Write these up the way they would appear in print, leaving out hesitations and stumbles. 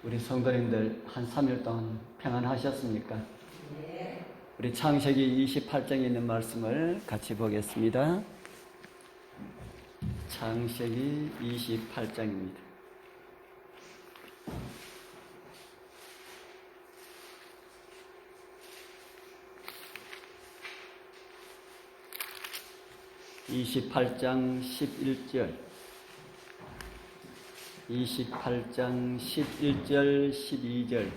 우리 성도님들 한 3일 동안 평안하셨습니까? 네. 우리 창세기 28장에 있는 말씀을 같이 보겠습니다. 창세기 28장입니다. (28장 11절) 28장 11절 12절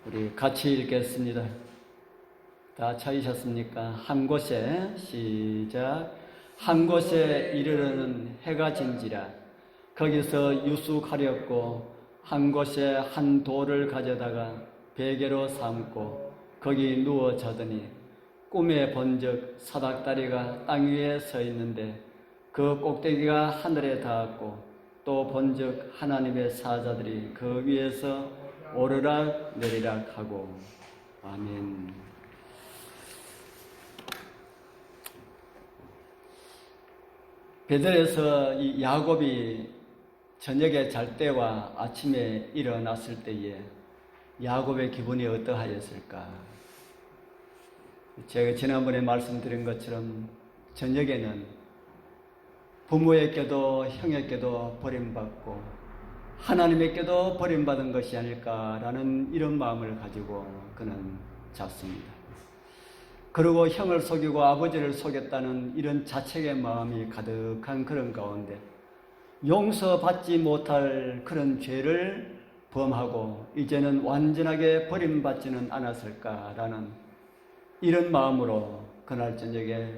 우리 같이 읽겠습니다. 다 찾으셨습니까? 한 곳에 시작. 한 곳에 이르러는 해가 진지라. 거기서 유숙하렸고 한 곳에 한 돌을 가져다가 베개로 삼고 거기 누워 자더니 꿈에 본즉 사닥다리가 땅 위에 서 있는데 그 꼭대기가 하늘에 닿았고 또 본즉 하나님의 사자들이 그 위에서 오르락 내리락 하고. 아멘. 베델에서 이 야곱이 저녁에 잘 때와 아침에 일어났을 때에 야곱의 기분이 어떠하였을까? 제가 지난번에 말씀드린 것처럼 저녁에는 부모에게도 형에게도 버림받고 하나님에게도 버림받은 것이 아닐까라는 이런 마음을 가지고 그는 잤습니다. 그리고 형을 속이고 아버지를 속였다는 이런 자책의 마음이 가득한 그런 가운데 용서받지 못할 그런 죄를 범하고 이제는 완전하게 버림받지는 않았을까라는 이런 마음으로 그날 저녁에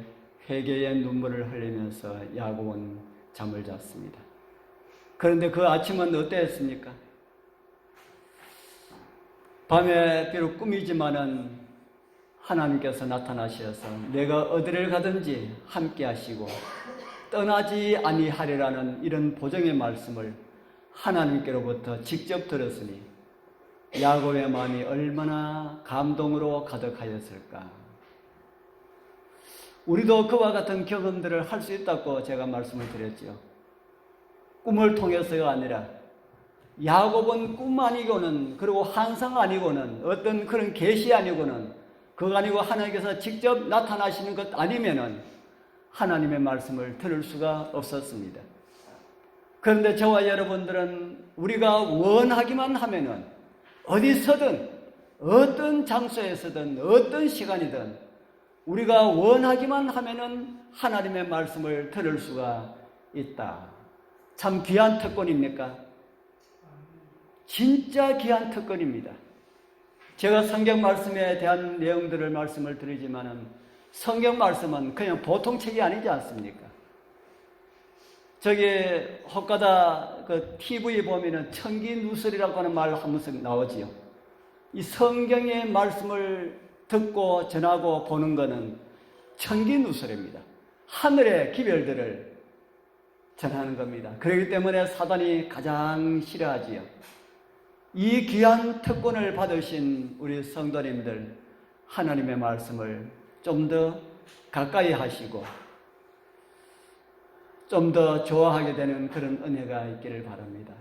회개의 눈물을 흘리면서 야곱은 잠을 잤습니다. 그런데 그 아침은 어땠습니까? 밤에 비록 꿈이지만은 하나님께서 나타나셔서 내가 어디를 가든지 함께 하시고 떠나지 아니하리라는 이런 보증의 말씀을 하나님께로부터 직접 들었으니 야곱의 마음이 얼마나 감동으로 가득하였을까. 우리도 그와 같은 경험들을 할 수 있다고 제가 말씀을 드렸죠. 꿈을 통해서가 아니라 야곱은 꿈 아니고는 그리고 환상 아니고는 어떤 그런 계시 아니고는 그거 아니고 하나님께서 직접 나타나시는 것 아니면은 하나님의 말씀을 들을 수가 없었습니다. 그런데 저와 여러분들은 우리가 원하기만 하면은 어디서든 어떤 장소에서든 어떤 시간이든 우리가 원하기만 하면은 하나님의 말씀을 들을 수가 있다. 참 귀한 특권입니까? 진짜 귀한 특권입니다. 제가 성경 말씀에 대한 내용들을 말씀을 드리지만은 성경 말씀은 그냥 보통 책이 아니지 않습니까? 저기 혹가다 그 TV 보면은 청기누설이라고 하는 말 한 번씩 나오지요. 이 성경의 말씀을 듣고 전하고 보는 것은 청기누설입니다. 하늘의 기별들을 전하는 겁니다. 그렇기 때문에 사단이 가장 싫어하지요. 이 귀한 특권을 받으신 우리 성도님들 하나님의 말씀을 좀 더 가까이 하시고 좀 더 좋아하게 되는 그런 은혜가 있기를 바랍니다.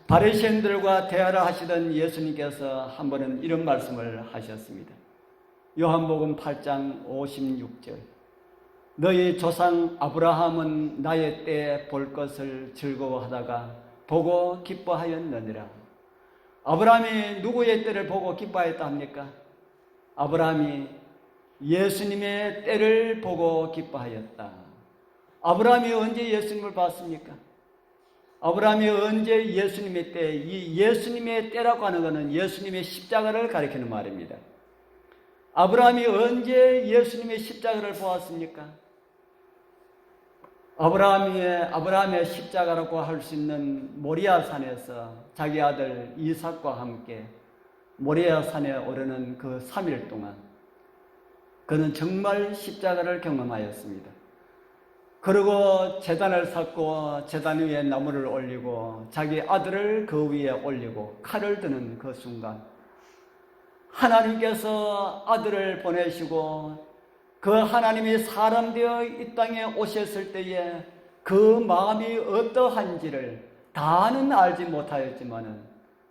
바리새인들과 대화를 하시던 예수님께서 한 번은 이런 말씀을 하셨습니다. 요한복음 8장 56절 너희 조상 아브라함은 나의 때에 볼 것을 즐거워하다가 보고 기뻐하였느니라. 아브라함이 누구의 때를 보고 기뻐했다 합니까? 아브라함이 예수님의 때를 보고 기뻐하였다. 아브라함이 언제 예수님을 봤습니까? 아브라함이 언제 예수님의 때, 이 예수님의 때라고 하는 것은 예수님의 십자가를 가리키는 말입니다. 아브라함이 언제 예수님의 십자가를 보았습니까? 아브라함의 십자가라고 할 수 있는 모리아 산에서 자기 아들 이삭과 함께 모리아 산에 오르는 그 3일 동안 그는 정말 십자가를 경험하였습니다. 그리고 제단을 쌓고 제단 위에 나무를 올리고 자기 아들을 그 위에 올리고 칼을 드는 그 순간 하나님께서 아들을 보내시고 그 하나님이 사람 되어 이 땅에 오셨을 때에 그 마음이 어떠한지를 다는 알지 못하였지만은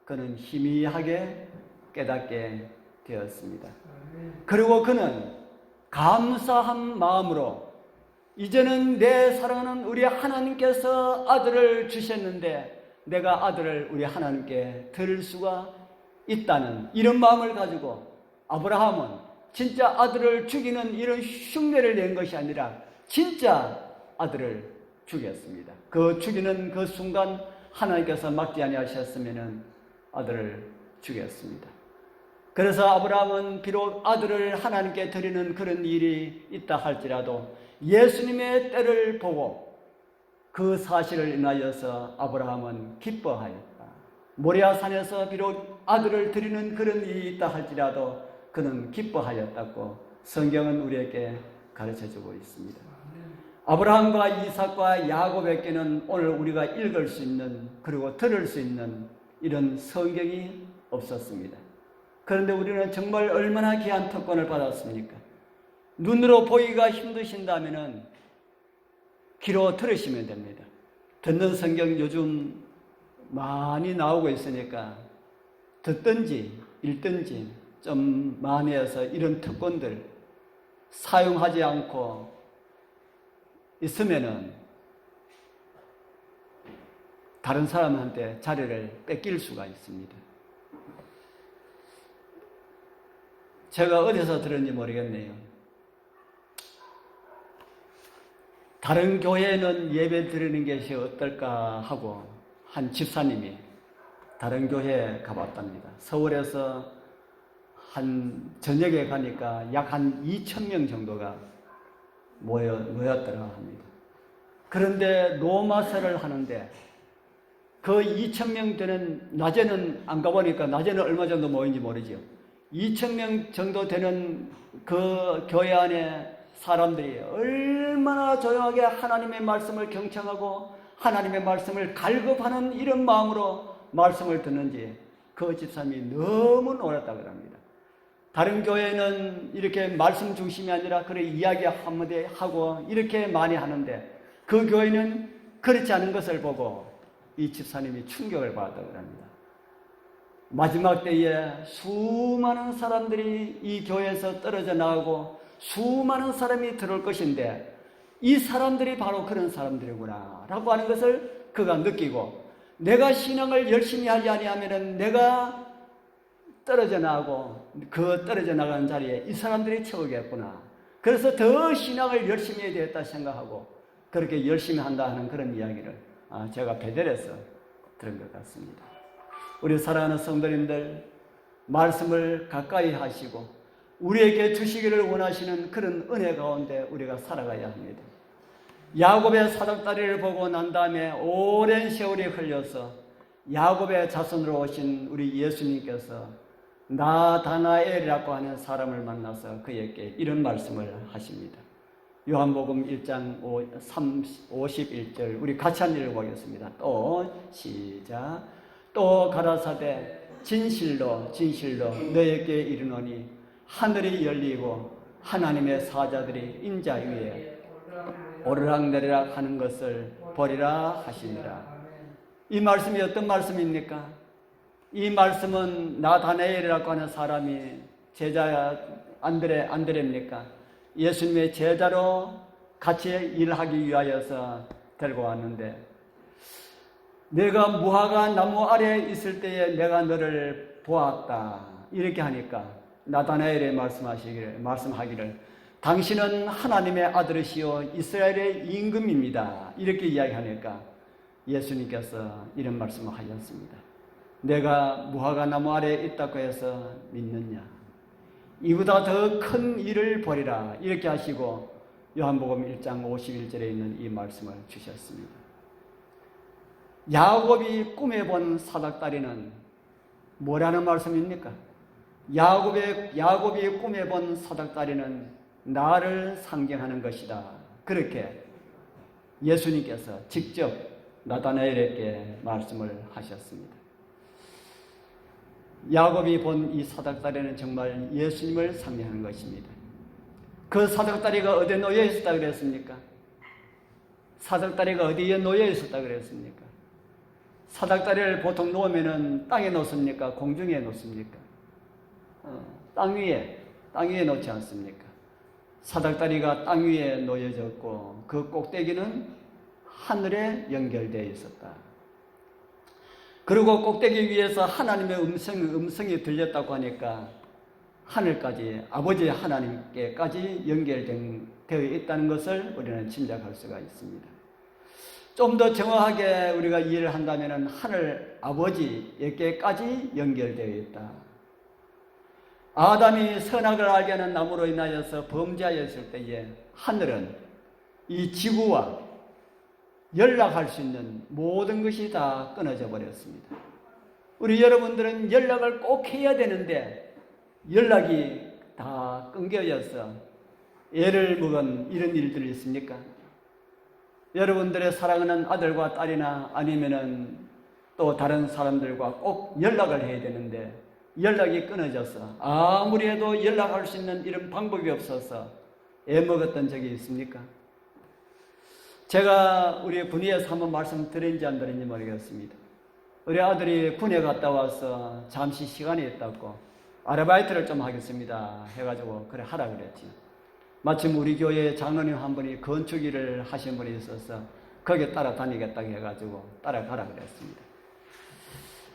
그는 희미하게 깨닫게 되었습니다. 그리고 그는 감사한 마음으로 이제는 내 사랑하는 우리 하나님께서 아들을 주셨는데 내가 아들을 우리 하나님께 드릴 수가 있다는 이런 마음을 가지고 아브라함은 진짜 아들을 죽이는 이런 흉내를 낸 것이 아니라 진짜 아들을 죽였습니다. 그 죽이는 그 순간 하나님께서 막지 아니하셨으면 아들을 죽였습니다. 그래서 아브라함은 비록 아들을 하나님께 드리는 그런 일이 있다 할지라도 예수님의 때를 보고 그 사실을 인하여서 아브라함은 기뻐하였다. 모리아산에서 비록 아들을 드리는 그런 일이 있다 할지라도 그는 기뻐하였다고 성경은 우리에게 가르쳐주고 있습니다. 아브라함과 이삭과 야곱에게는 오늘 우리가 읽을 수 있는 그리고 들을 수 있는 이런 성경이 없었습니다. 그런데 우리는 정말 얼마나 귀한 특권을 받았습니까? 눈으로 보기가 힘드신다면 귀로 들으시면 됩니다. 듣는 성경 요즘 많이 나오고 있으니까 듣든지 읽든지 좀 많이 해서 이런 특권들 사용하지 않고 있으면은 다른 사람한테 자리를 뺏길 수가 있습니다. 제가 어디서 들었는지 모르겠네요. 다른 교회에는 예배 드리는 것이 어떨까 하고 한 집사님이 다른 교회에 가봤답니다. 서울에서 한 저녁에 가니까 약 한 2,000명 정도가 모였더라 합니다. 그런데 로마서를 하는데 그 2,000명 되는, 낮에는 안 가보니까 낮에는 얼마 정도 모인지 모르죠. 2,000명 정도 되는 그 교회 안에 사람들이 얼마나 조용하게 하나님의 말씀을 경청하고 하나님의 말씀을 갈급하는 이런 마음으로 말씀을 듣는지 그 집사님이 너무 놀랐다고 합니다. 다른 교회는 이렇게 말씀 중심이 아니라 그래 이야기 한마디 하고 이렇게 많이 하는데 그 교회는 그렇지 않은 것을 보고 이 집사님이 충격을 받았다고 합니다. 마지막 때에 수많은 사람들이 이 교회에서 떨어져 나가고 수많은 사람이 들어올 것인데 이 사람들이 바로 그런 사람들이구나 라고 하는 것을 그가 느끼고 내가 신앙을 열심히 하지 아니하면 내가 떨어져 나가고 그 떨어져 나가는 자리에 이 사람들이 채우겠구나. 그래서 더 신앙을 열심히 해야 되겠다 생각하고 그렇게 열심히 한다 하는 그런 이야기를 제가 베델에서 들은 것 같습니다. 우리 사랑하는 성도님들, 말씀을 가까이 하시고 우리에게 주시기를 원하시는 그런 은혜 가운데 우리가 살아가야 합니다. 야곱의 사닥다리를 보고 난 다음에 오랜 세월이 흘려서 야곱의 자손으로 오신 우리 예수님께서 나다나엘이라고 하는 사람을 만나서 그에게 이런 말씀을 하십니다. 요한복음 1장 51절 우리 같이 한 읽어보겠습니다. 또 시작. 또 가라사대 진실로 진실로 너에게 이르노니 하늘이 열리고 하나님의 사자들이 인자 위에 오르락내리락 하는 것을 보리라 하시니라. 이 말씀이 어떤 말씀입니까? 이 말씀은 나다나엘이라고 하는 사람이 제자 안드레입니까? 예수님의 제자로 같이 일하기 위하여서 데리고 왔는데 내가 무화과 나무 아래에 있을 때에 내가 너를 보았다 이렇게 하니까 나다나엘이 말씀하기를 당신은 하나님의 아들이시요 이스라엘의 임금입니다 이렇게 이야기하니까 예수님께서 이런 말씀을 하셨습니다. 내가 무화과 나무 아래에 있다고 해서 믿느냐? 이보다 더 큰 일을 보리라 이렇게 하시고 요한복음 1장 51절에 있는 이 말씀을 주셨습니다. 야곱이 꿈에 본 사닥다리는 뭐라는 말씀입니까? 야곱이 꿈에 본 사닥다리는 나를 상징하는 것이다. 그렇게 예수님께서 직접 나다나엘에게 말씀을 하셨습니다. 야곱이 본 이 사닥다리는 정말 예수님을 상징하는 것입니다. 그 사닥다리가 어디에 놓여 있었다 그랬습니까? 사닥다리가 어디에 놓여 있었다 그랬습니까? 사닥다리를 보통 놓으면은 땅에 놓습니까? 공중에 놓습니까? 땅 위에 놓지 않습니까? 사닥다리가 땅 위에 놓여졌고 그 꼭대기는 하늘에 연결되어 있었다. 그리고 꼭대기 위에서 하나님의 음성이 들렸다고 하니까 하늘까지, 아버지 하나님께까지 연결되어 있다는 것을 우리는 짐작할 수가 있습니다. 좀 더 정확하게 우리가 이해를 한다면 하늘 아버지에게까지 연결되어 있다. 아담이 선악을 알게 하는 나무로 인하여서 범죄하였을 때에 하늘은 이 지구와 연락할 수 있는 모든 것이 다 끊어져 버렸습니다. 우리 여러분들은 연락을 꼭 해야 되는데 연락이 다 끊겨져서 애를 먹은 이런 일들이 있습니까? 여러분들의 사랑하는 아들과 딸이나 아니면은 또 다른 사람들과 꼭 연락을 해야 되는데 연락이 끊어져서 아무리 해도 연락할 수 있는 이런 방법이 없어서 애먹었던 적이 있습니까? 제가 우리 군위에서 한번 말씀드린지 안 드린지 모르겠습니다. 우리 아들이 군에 갔다 와서 잠시 시간이 있다고 아르바이트를 좀 하겠습니다 해가지고 그래 하라 그랬지. 마침 우리 교회에 장로님 한 분이 건축 일을 하신 분이 있어서 거기에 따라다니겠다고 해가지고 따라가라 그랬습니다.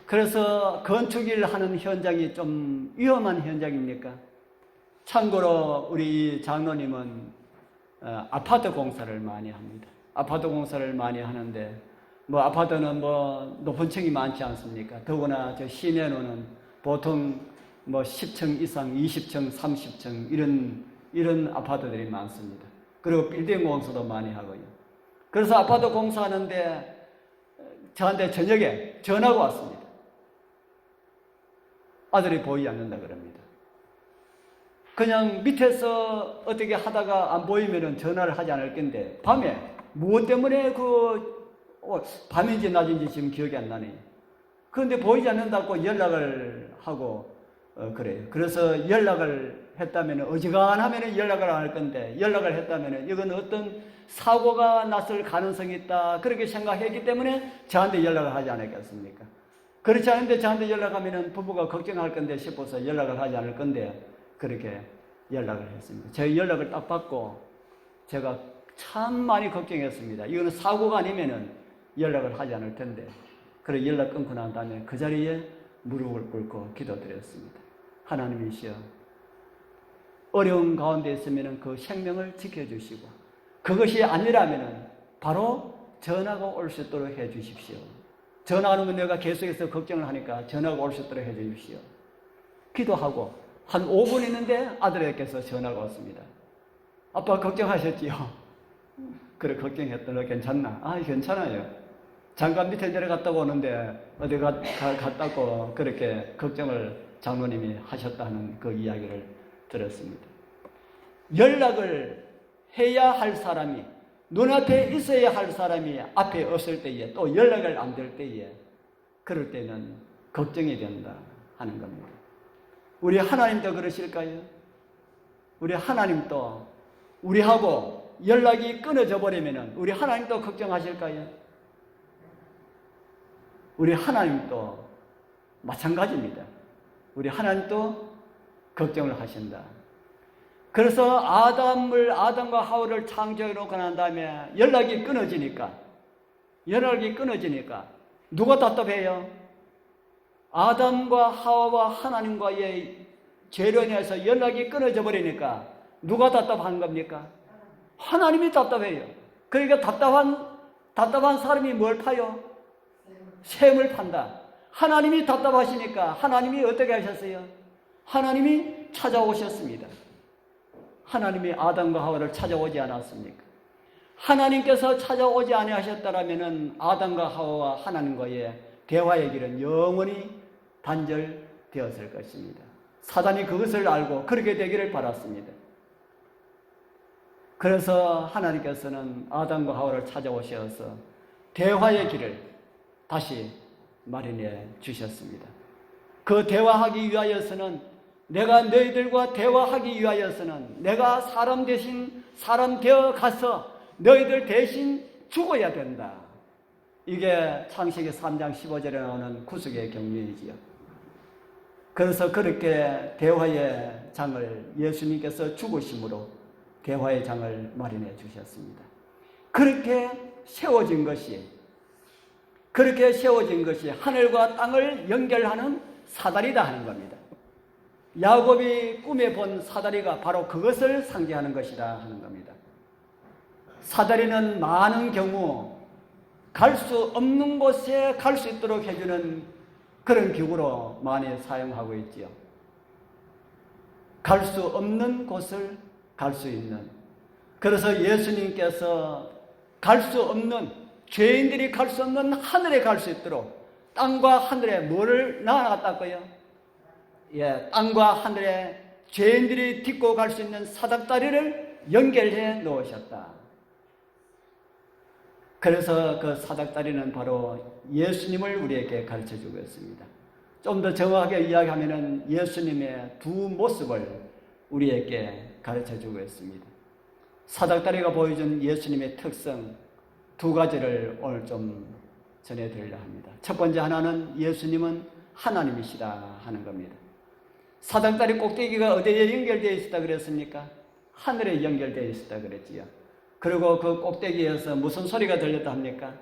그래서 건축 일을 하는 현장이 좀 위험한 현장입니까? 참고로 우리 장로님은 아파트 공사를 많이 합니다. 아파트 공사를 많이 하는데 아파트는 높은 층이 많지 않습니까? 더구나 저 시내로는 보통 10층 이상, 20층, 30층 이런 아파트들이 많습니다. 그리고 빌딩 공사도 많이 하고요. 그래서 아파트 공사하는데 저한테 저녁에 전화가 왔습니다. 아들이 보이지 않는다 그럽니다. 그냥 밑에서 어떻게 하다가 안 보이면은 전화를 하지 않을 건데 밤에 무엇 때문에 밤인지 낮인지 지금 기억이 안 나네. 그런데 보이지 않는다고 연락을 하고 그래요. 그래서 연락을 했다면 어지간하면 연락을 안 할 건데 연락을 했다면 이건 어떤 사고가 났을 가능성이 있다 그렇게 생각했기 때문에 저한테 연락을 하지 않았겠습니까? 그렇지 않은데 저한테 연락하면 부부가 걱정할 건데 싶어서 연락을 하지 않을 건데 그렇게 연락을 했습니다. 제 연락을 딱 받고 제가 참 많이 걱정했습니다. 이거는 사고가 아니면은 연락을 하지 않을 텐데 그래 연락 끊고 난 다음에 그 자리에 무릎을 꿇고 기도드렸습니다. 하나님이시여 어려운 가운데 있으면 그 생명을 지켜주시고 그것이 아니라면 바로 전화가 올 수 있도록 해주십시오. 전화하는 건 내가 계속해서 걱정을 하니까 전화가 올 수 있도록 해주십시오. 기도하고 한 5분 있는데 아들에게서 전화가 왔습니다. 아빠 걱정하셨지요? 그래 걱정했더니 괜찮나? 괜찮아요. 잠깐 밑에 내려갔다고 오는데 어디 갔다고 그렇게 걱정을 장로님이 하셨다는 그 이야기를 들었습니다. 연락을 해야 할 사람이 눈앞에 있어야 할 사람이 앞에 없을 때에 또 연락을 안 될 때에 그럴 때는 걱정이 된다 하는 겁니다. 우리 하나님도 그러실까요? 우리 하나님도 우리하고 연락이 끊어져 버리면 우리 하나님도 걱정하실까요? 우리 하나님도 마찬가지입니다. 우리 하나님도 걱정을 하신다. 그래서 아담과 하와를 창조해 놓고 난 다음에 연락이 끊어지니까 누가 답답해요? 아담과 하와와 하나님과의 죄로 인해서 연락이 끊어져 버리니까 누가 답답한 겁니까? 하나님이 답답해요. 그러니까 답답한 사람이 뭘 파요? 샘을 판다. 하나님이 답답하시니까 하나님이 어떻게 하셨어요? 하나님이 찾아오셨습니다. 하나님이 아담과 하와를 찾아오지 않았습니까? 하나님께서 찾아오지 아니하셨다라면은 아담과 하와와 하나님과의 대화의 길은 영원히 단절되었을 것입니다. 사단이 그것을 알고 그렇게 되기를 바랐습니다. 그래서 하나님께서는 아담과 하와를 찾아오셔서 대화의 길을 다시 마련해 주셨습니다. 그 대화하기 위하여서는 내가 너희들과 대화하기 위하여서는 내가 사람 대신 사람 되어 가서 너희들 대신 죽어야 된다. 이게 창세기 3장 15절에 나오는 구속의 경륜이지요. 그래서 그렇게 대화의 장을 예수님께서 죽으심으로 대화의 장을 마련해 주셨습니다. 그렇게 세워진 것이 하늘과 땅을 연결하는 사다리다 하는 겁니다. 야곱이 꿈에 본 사다리가 바로 그것을 상징하는 것이다 하는 겁니다. 사다리는 많은 경우 갈 수 없는 곳에 갈 수 있도록 해주는 그런 기구로 많이 사용하고 있지요. 갈 수 없는 곳을 갈 수 있는. 그래서 예수님께서 갈 수 없는, 죄인들이 갈 수 없는 하늘에 갈 수 있도록 땅과 하늘에 뭐를 낳아놨다고요? 땅과 하늘에 죄인들이 딛고 갈 수 있는 사닥다리를 연결해 놓으셨다. 그래서 그 사닥다리는 바로 예수님을 우리에게 가르쳐주고 있습니다. 좀 더 정확하게 이야기하면 예수님의 두 모습을 우리에게 가르쳐주고 있습니다. 사닥다리가 보여준 예수님의 특성 두 가지를 오늘 좀 전해드리려 합니다. 첫 번째 하나는 예수님은 하나님이시다 하는 겁니다. 사닥다리 꼭대기가 어디에 연결되어 있었다 그랬습니까? 하늘에 연결되어 있었다 그랬지요. 그리고 그 꼭대기에서 무슨 소리가 들렸다 합니까?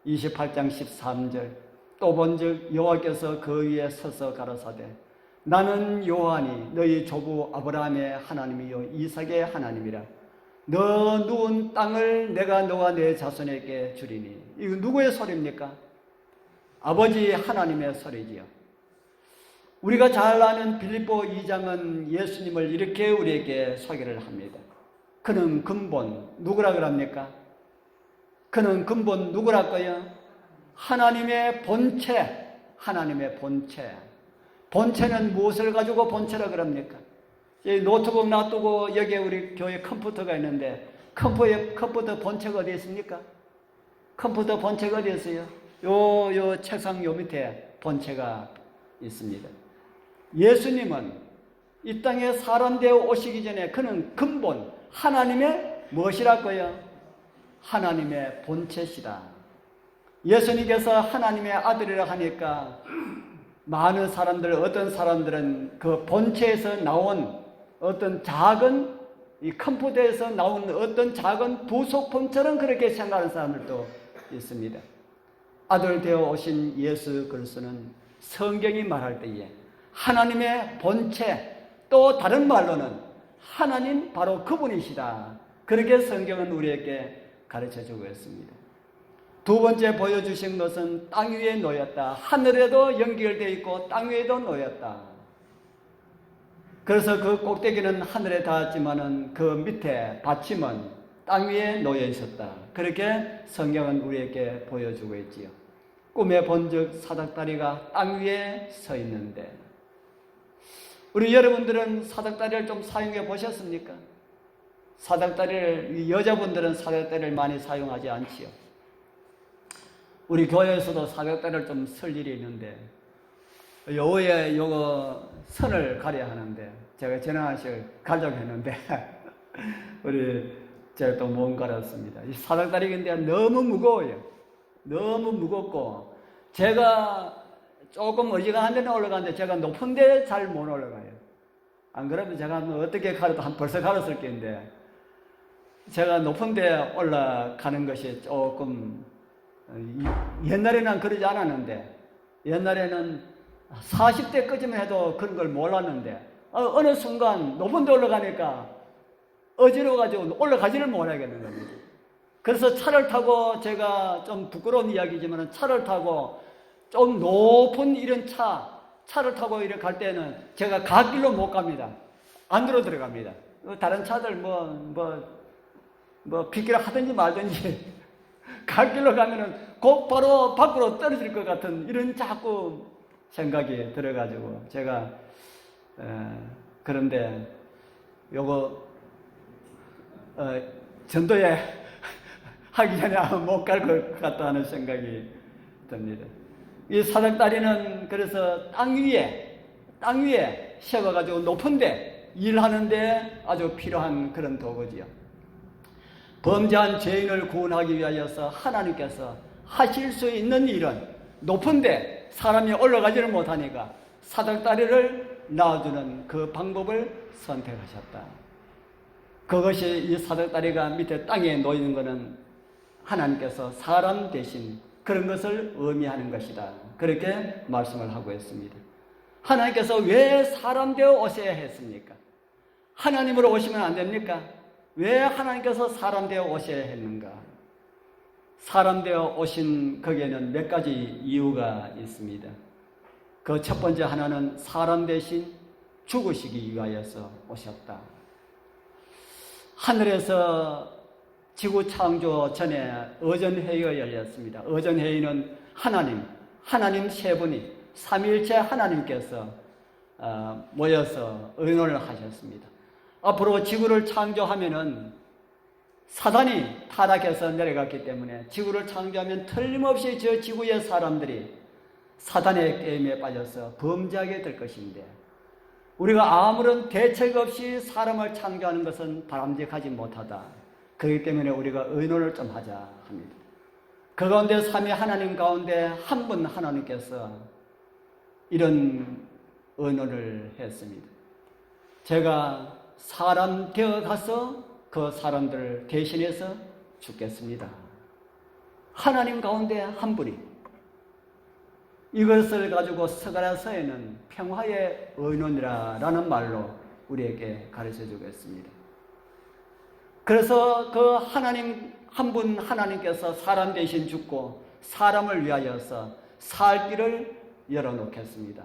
28장 13절 또 본즉 여호와께서 그 위에 서서 가라사대 나는 여호와니 너희 조부 아브라함의 하나님이요 이삭의 하나님이라. 너 누운 땅을 내가 너와 내 자손에게 주리니. 이거 누구의 소리입니까? 아버지 하나님의 소리지요. 우리가 잘 아는 빌립보 2장은 예수님을 이렇게 우리에게 소개를 합니다. 그는 근본 누구라 그럽니까? 그는 근본 누구랄까요? 하나님의 본체, 하나님의 본체. 본체는 무엇을 가지고 본체라 그럽니까? 노트북 놔두고 여기에 우리 교회 컴퓨터가 있는데 컴퓨터 본체가 어디 있습니까? 컴퓨터 본체가 어디 있어요? 요 책상 요 밑에 본체가 있습니다. 예수님은 이 땅에 사람 되어 오시기 전에 그는 근본 하나님의 무엇이랄까요? 하나님의 본체시다. 예수님께서 하나님의 아들이라 하니까 많은 사람들, 어떤 사람들은 그 본체에서 나온 어떤 작은 이 컴퓨터에서 나온 어떤 작은 부속품처럼 그렇게 생각하는 사람들도 있습니다. 아들 되어 오신 예수 그리스도는 성경이 말할 때에 하나님의 본체, 또 다른 말로는 하나님 바로 그분이시다. 그렇게 성경은 우리에게 가르쳐주고 있습니다. 두 번째 보여주신 것은 땅 위에 놓였다. 하늘에도 연결되어 있고 땅 위에도 놓였다. 그래서 그 꼭대기는 하늘에 닿았지만은 그 밑에 받침은 땅 위에 놓여 있었다. 그렇게 성경은 우리에게 보여주고 있지요. 꿈에 본즉 사닥다리가 땅 위에 서 있는데, 우리 여러분들은 사닥다리를 좀 사용해 보셨습니까? 사닥다리를, 여자분들은 사닥다리를 많이 사용하지 않지요. 우리 교회에서도 사닥다리를 좀 쓸 일이 있는데, 요에 요거 선을 가려야 하는데, 제가 지난주에 가려고 했는데, 제가 또 못 갈았습니다. 이 사닥다리인데 너무 무거워요. 너무 무겁고, 제가 조금 어지간한 데는 올라가는데, 제가 높은 데 잘 못 올라가요. 안 그러면 제가 뭐 어떻게 가려도 벌써 갈았을 텐데, 제가 높은 데 올라가는 것이 조금, 옛날에는 그러지 않았는데, 옛날에는 40대까지만 해도 그런 걸 몰랐는데, 어느 순간 높은 데 올라가니까 어지러워가지고 올라가지를 못하겠는 겁니다. 그래서 차를 타고, 제가 좀 부끄러운 이야기지만 차를 타고 좀 높은 이런 차를 타고 이렇게 갈 때는 제가 갓길로 못 갑니다. 안으로 들어갑니다. 다른 차들 빗길 하든지 말든지 갓길로 가면은 곧바로 밖으로 떨어질 것 같은 이런 자꾸 생각이 들어가지고 제가 그런데 요거 전도에 하기 전에 못 갈 것 같다 하는 생각이 듭니다. 이 사닥다리는 그래서 땅 위에 세워가지고 높은데 일하는데 아주 필요한 그런 도구지요. 범죄한 죄인을 구원하기 위하여서 하나님께서 하실 수 있는 일은 높은데 사람이 올라가지를 못하니까 사닥다리를 낳아주는 그 방법을 선택하셨다. 그것이 이 사닥다리가 밑에 땅에 놓이는 것은 하나님께서 사람 대신 그런 것을 의미하는 것이다. 그렇게 말씀을 하고 있습니다. 하나님께서 왜 사람 되어 오셔야 했습니까? 하나님으로 오시면 안 됩니까? 왜 하나님께서 사람 되어 오셔야 했는가? 사람 되어 오신 거기에는 몇 가지 이유가 있습니다. 그 첫 번째 하나는 사람 대신 죽으시기 위하여서 오셨다. 하늘에서 지구 창조 전에 의전회의가 열렸습니다. 의전회의는 하나님 세 분이 삼위일체 하나님께서 모여서 의논을 하셨습니다. 앞으로 지구를 창조하면은 사단이 타락해서 내려갔기 때문에 지구를 창조하면 틀림없이 저 지구의 사람들이 사단의 게임에 빠져서 범죄하게 될 것인데 우리가 아무런 대책 없이 사람을 창조하는 것은 바람직하지 못하다. 그렇기 때문에 우리가 의논을 좀 하자 합니다. 그 가운데 삼위 하나님 가운데 한 분 하나님께서 이런 의논을 했습니다. 제가 사람 되어 가서 그 사람들을 대신해서 죽겠습니다. 하나님 가운데 한 분이 이것을 가지고 스가랴서에는 평화의 의논이라는 말로 우리에게 가르쳐 주겠습니다. 그래서 그 하나님 한 분 하나님께서 사람 대신 죽고 사람을 위하여서 살 길을 열어놓겠습니다.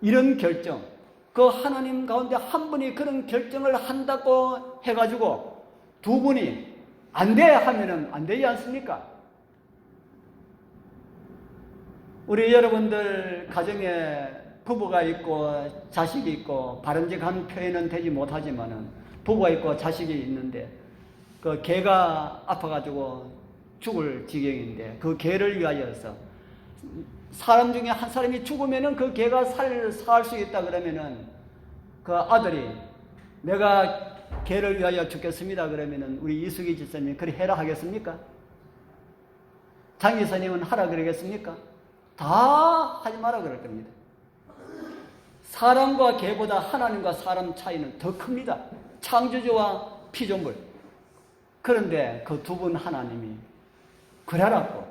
이런 결정, 그 하나님 가운데 한 분이 그런 결정을 한다고 해가지고 두 분이 안 돼 하면은 안 되지 않습니까? 우리 여러분들 가정에 부부가 있고 자식이 있고 바람직한 표현은 되지 못하지만은 부부가 있고 자식이 있는데 그 개가 아파가지고 죽을 지경인데 그 개를 위하여서 사람 중에 한 사람이 죽으면은 그 개가 살 수 있다 그러면은 그 아들이 내가 개를 위하여 죽겠습니다 그러면은 우리 이수기 집사님 그리 해라 하겠습니까? 장 기사님은 하라 그러겠습니까? 다 하지 마라 그럴 겁니다. 사람과 개보다 하나님과 사람 차이는 더 큽니다. 창조주와 피조물. 그런데 그 두 분 하나님이 그래라고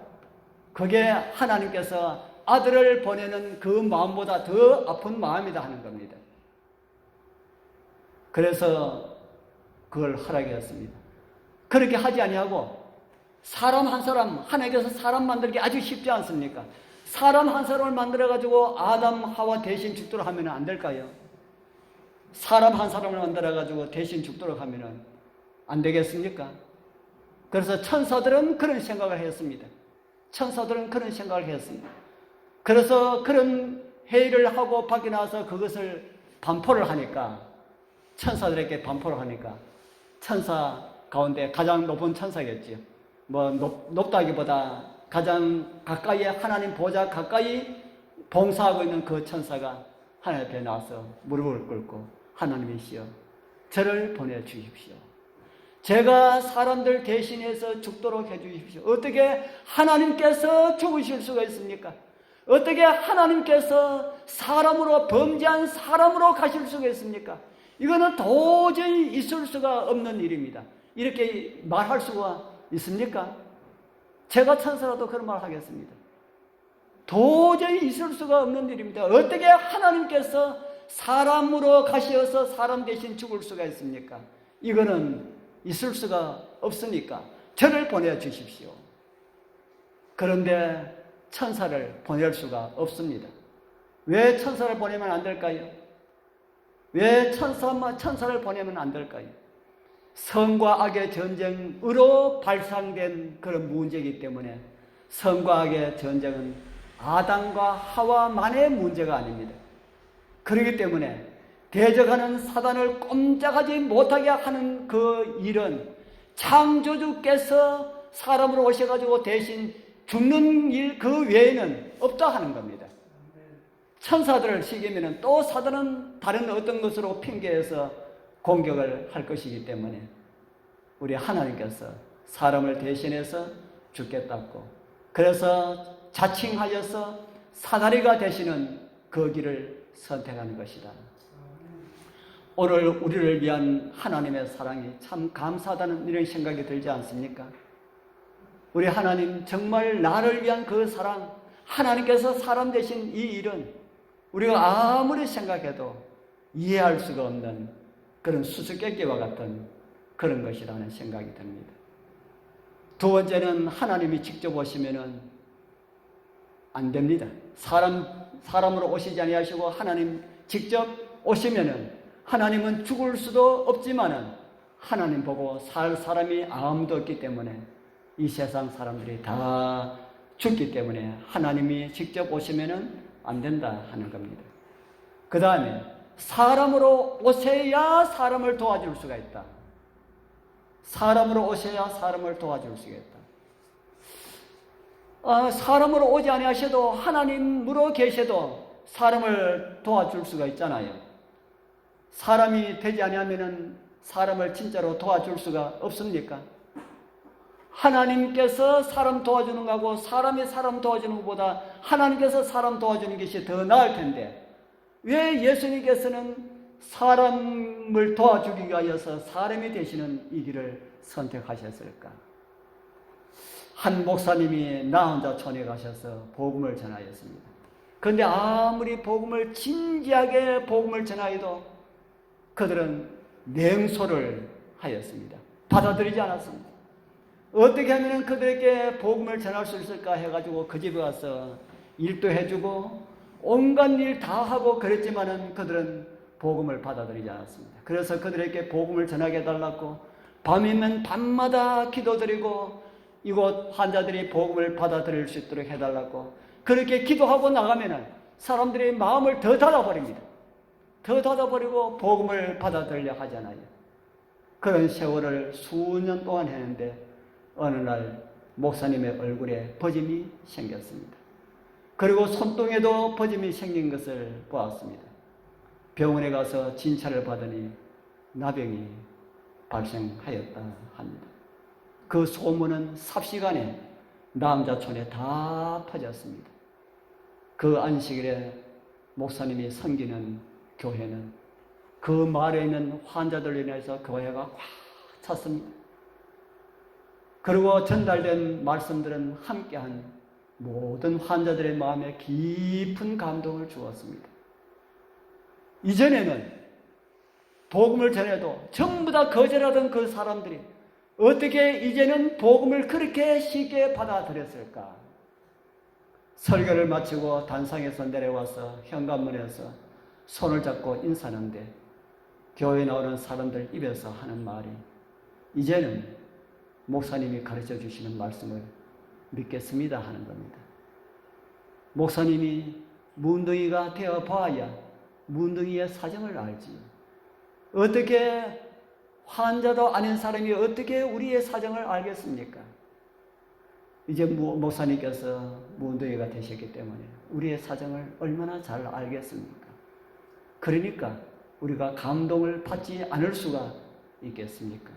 그게 하나님께서 아들을 보내는 그 마음보다 더 아픈 마음이다 하는 겁니다. 그래서 그걸 허락했습니다. 그렇게 하지 아니하고 사람 한 사람, 하나님께서 사람 만들기 아주 쉽지 않습니까? 사람 한 사람을 만들어가지고 아담, 하와 대신 죽도록 하면 안 될까요? 사람 한 사람을 만들어가지고 대신 죽도록 하면 안 되겠습니까? 그래서 천사들은 그런 생각을 했습니다. 천사들은 그런 생각을 했습니다. 그래서 그런 회의를 하고 밖에 나와서 그것을 반포를 하니까 천사들에게 반포를 하니까 천사 가운데 가장 높은 천사겠지요. 뭐 높다기보다 가장 가까이 하나님 보좌 가까이 봉사하고 있는 그 천사가 하나님 앞에 나와서 무릎을 꿇고 하나님이시여 저를 보내주십시오. 제가 사람들 대신해서 죽도록 해주십시오. 어떻게 하나님께서 죽으실 수가 있습니까? 어떻게 하나님께서 사람으로 범죄한 사람으로 가실 수가 있습니까? 이거는 도저히 있을 수가 없는 일입니다. 이렇게 말할 수가 있습니까? 제가 천사라도 그런 말 하겠습니다. 도저히 있을 수가 없는 일입니다. 어떻게 하나님께서 사람으로 가시어서 사람 대신 죽을 수가 있습니까? 이거는 있을 수가 없으니까 저를 보내주십시오. 그런데 천사를 보낼 수가 없습니다. 왜 천사를 보내면 안 될까요? 왜 천사를 보내면 안 될까요? 선과 악의 전쟁으로 발상된 그런 문제이기 때문에 선과 악의 전쟁은 아담과 하와만의 문제가 아닙니다. 그렇기 때문에 대적하는 사단을 꼼짝하지 못하게 하는 그 일은 창조주께서 사람으로 오셔가지고 대신 죽는 일 그 외에는 없다 하는 겁니다. 천사들을 시기면 또 사단은 다른 어떤 것으로 핑계해서 공격을 할 것이기 때문에 우리 하나님께서 사람을 대신해서 죽겠다고. 그래서 자칭하여서 사다리가 되시는 그 길을 선택하는 것이다. 오늘 우리를 위한 하나님의 사랑이 참 감사하다는 이런 생각이 들지 않습니까? 우리 하나님 정말 나를 위한 그 사랑, 하나님께서 사람 되신 이 일은 우리가 아무리 생각해도 이해할 수가 없는 그런 수수께끼와 같은 그런 것이라는 생각이 듭니다. 두 번째는 하나님이 직접 오시면은 안 됩니다. 사람으로 오시지 아니하시고 하나님 직접 오시면은 하나님은 죽을 수도 없지만은 하나님 보고 살 사람이 아무도 없기 때문에 이 세상 사람들이 다 죽기 때문에 하나님이 직접 오시면은 안 된다 하는 겁니다. 그 다음에 사람으로 오셔야 사람을 도와줄 수가 있다. 사람으로 오셔야 사람을 도와줄 수가 있다. 사람으로 오지 아니하셔도 하나님으로 계셔도 사람을 도와줄 수가 있잖아요. 사람이 되지 아니하면은 사람을 진짜로 도와줄 수가 없습니까? 하나님께서 사람 도와주는 거하고 사람이 사람 도와주는 것보다 하나님께서 사람 도와주는 것이 더 나을 텐데 왜 예수님께서는 사람을 도와주기 위하여서 사람이 되시는 이 길을 선택하셨을까? 한 목사님이 나 혼자 촌에 가셔서 복음을 전하였습니다. 그런데 아무리 복음을 진지하게 복음을 전하여도 그들은 냉소를 하였습니다. 받아들이지 않았습니다. 어떻게 하면 그들에게 복음을 전할 수 있을까 해가지고 그 집에 가서 일도 해주고 온갖 일 다 하고 그랬지만은 그들은 복음을 받아들이지 않았습니다. 그래서 그들에게 복음을 전하게 해달라고 밤이면 밤마다 기도드리고 이곳 환자들이 복음을 받아들일 수 있도록 해달라고 그렇게 기도하고 나가면은 사람들이 마음을 더 닫아버립니다. 더 닫아버리고 복음을 받아들이려 하잖아요. 그런 세월을 수년 동안 했는데 어느 날 목사님의 얼굴에 버짐이 생겼습니다. 그리고 손등에도 버짐이 생긴 것을 보았습니다. 병원에 가서 진찰을 받으니 나병이 발생하였다 합니다. 그 소문은 삽시간에 남자촌에 다 퍼졌습니다. 그 안식일에 목사님이 섬기는 교회는 그 마을에 있는 환자들로 인해서 교회가 꽉 찼습니다. 그리고 전달된 말씀들은 함께한 모든 환자들의 마음에 깊은 감동을 주었습니다. 이전에는 복음을 전해도 전부 다 거절하던 그 사람들이 어떻게 이제는 복음을 그렇게 쉽게 받아들였을까? 설교를 마치고 단상에서 내려와서 현관문에서 손을 잡고 인사하는데 교회에 나오는 사람들 입에서 하는 말이 이제는 목사님이 가르쳐 주시는 말씀을 믿겠습니다 하는 겁니다. 목사님이 문둥이가 되어 봐야 문둥이의 사정을 알지. 어떻게 환자도 아닌 사람이 어떻게 우리의 사정을 알겠습니까? 이제 목사님께서 문둥이가 되셨기 때문에 우리의 사정을 얼마나 잘 알겠습니까? 그러니까 우리가 감동을 받지 않을 수가 있겠습니까?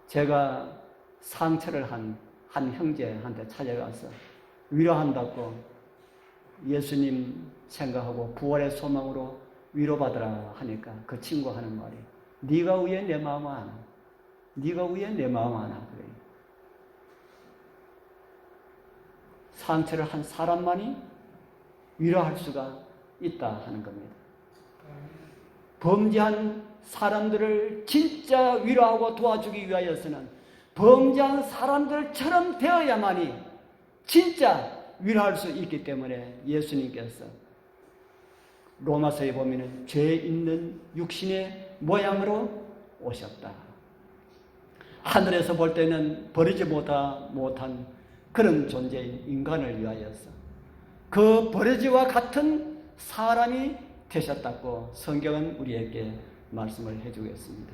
제가 상처를 한 형제한테 찾아가서 위로한다고 예수님 생각하고 부활의 소망으로 위로받으라 하니까 그 친구 하는 말이 네가 왜 내 마음 아나? 네가 왜 내 마음 아나? 그래요. 상처를 한 사람만이 위로할 수가 있다 하는 겁니다. 범죄한 사람들을 진짜 위로하고 도와주기 위하여서는 범죄한 사람들처럼 되어야만이 진짜 위로할 수 있기 때문에 예수님께서 로마서에 보면은 죄 있는 육신의 모양으로 오셨다. 하늘에서 볼 때는 버리지 못한 그런 존재인 인간을 위하여서 그 버려지와 같은 사람이 되셨다고 성경은 우리에게 말씀을 해주겠습니다.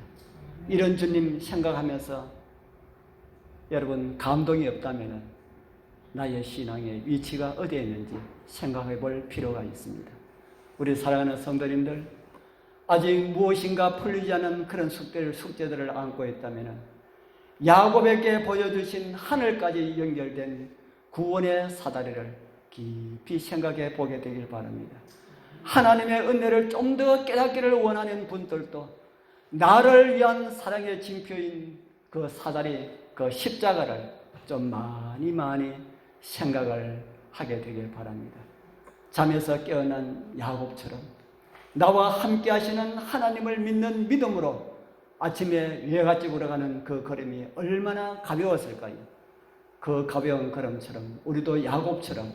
이런 주님 생각하면서 여러분 감동이 없다면 나의 신앙의 위치가 어디에 있는지 생각해 볼 필요가 있습니다. 우리 사랑하는 성도님들, 아직 무엇인가 풀리지 않은 그런 숙제들을 안고 있다면 야곱에게 보여주신 하늘까지 연결된 구원의 사다리를 깊이 생각해 보게 되길 바랍니다. 하나님의 은혜를 좀 더 깨닫기를 원하는 분들도 나를 위한 사랑의 징표인 그 사다리, 그 십자가를 좀 많이 생각을 하게 되길 바랍니다. 잠에서 깨어난 야곱처럼 나와 함께 하시는 하나님을 믿는 믿음으로 아침에 외갓집으로 가는 그 걸음이 얼마나 가벼웠을까요? 그 가벼운 걸음처럼 우리도 야곱처럼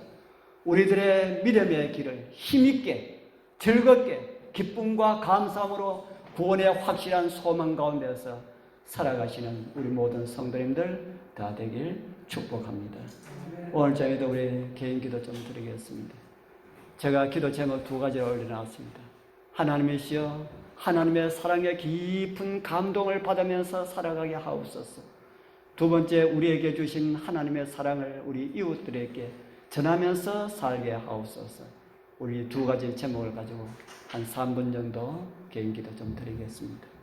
우리들의 믿음의 길을 힘있게 즐겁게 기쁨과 감사함으로 구원의 확실한 소망 가운데서 살아가시는 우리 모든 성도님들 다 되길 축복합니다. 오늘 저희도 우리 개인 기도 좀 드리겠습니다. 제가 기도 제목 2가지를 올려놨습니다. 하나님이시여 하나님의 사랑에 깊은 감동을 받으면서 살아가게 하옵소서. 2번째, 우리에게 주신 하나님의 사랑을 우리 이웃들에게 전하면서 살게 하옵소서. 우리 2가지 제목을 가지고 한 3분 정도 개인 기도 좀 드리겠습니다.